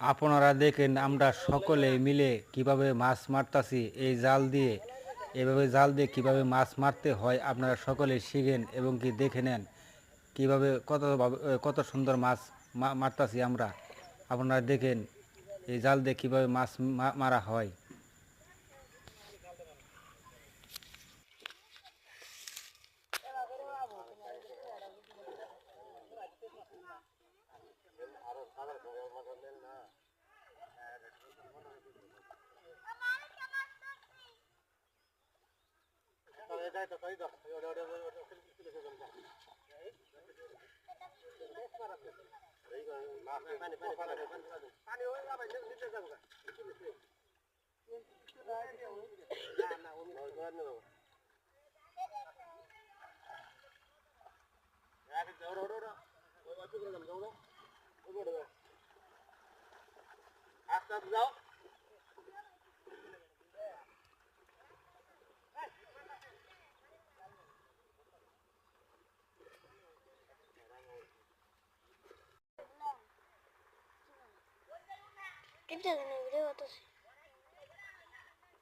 আপনারা দেখেন আমরা সকলে মিলে কিভাবে মাছ মারতাছি এই জাল দিয়ে। এভাবে জাল দিয়ে কিভাবে মাছ মারতে হয় আপনারা সকলে শিখেন এবং কি দেখে নেন কিভাবে কত সুন্দর মাছ মারতাছি আমরা। আপনারা দেখেন এই জাল দিয়ে কিভাবে মাছ মারা হয়। Kita kena video atas.